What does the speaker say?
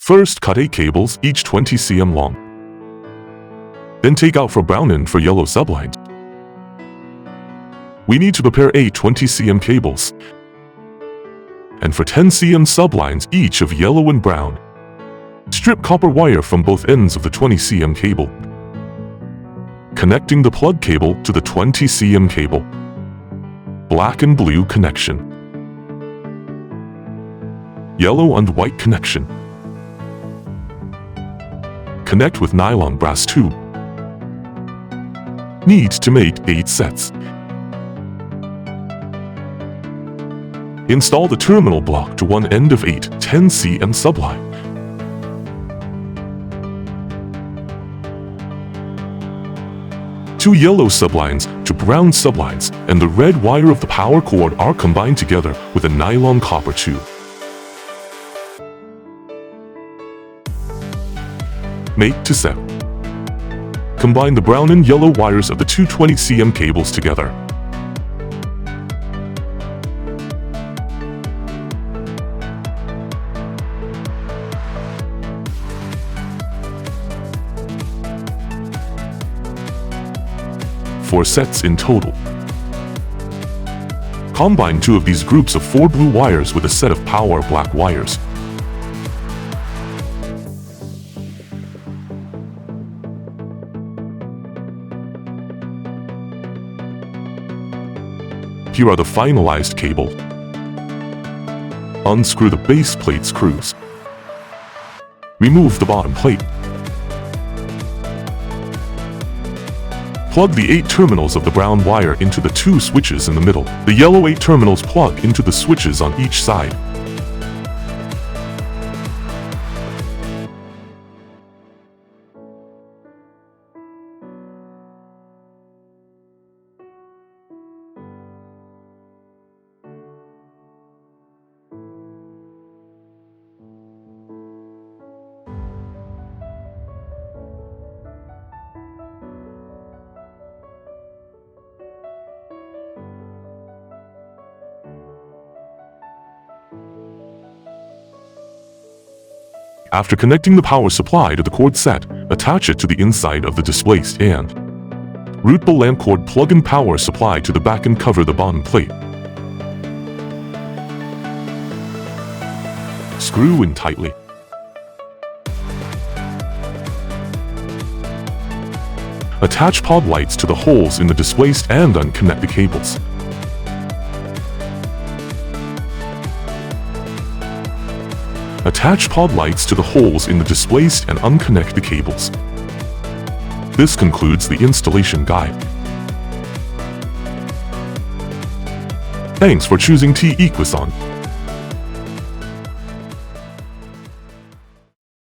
First, cut 8 cables, each 20 cm long. Then take out for brown and for yellow sublines. We need to prepare 8 20 cm cables, and for 10 cm sublines each of yellow and brown. Strip copper wire from both ends of the 20 cm cable, connecting the plug cable to the 20 cm cable. Black and blue connection. Yellow and white connection. Connect with nylon brass tube. Need to make 8 sets. Install the terminal block to one end of 8 10 cm subline. Two yellow sublines to brown sublines and the red wire of the power cord are combined together with a nylon copper tube. Make to set. Combine the brown and yellow wires of the two 20 cm cables together. Four sets in total. Combine 2 of these groups of 4 blue wires with a set of power black wires. Here are the finalized cable. Unscrew the base plate screws. Remove the bottom plate. Plug the 8 terminals of the brown wire into the 2 switches in the middle. The yellow 8 terminals plug into the switches on each side. After connecting the power supply to the cord set, attach it to the inside of the display stand. Route the lamp cord plug and power supply to the back and cover the bottom plate. Screw in tightly. Attach pod lights to the holes in the display stand and connect the cables. Attach pod lights to the holes in the display and unconnect the cables. This concludes the installation guide. Thanks for choosing T2231.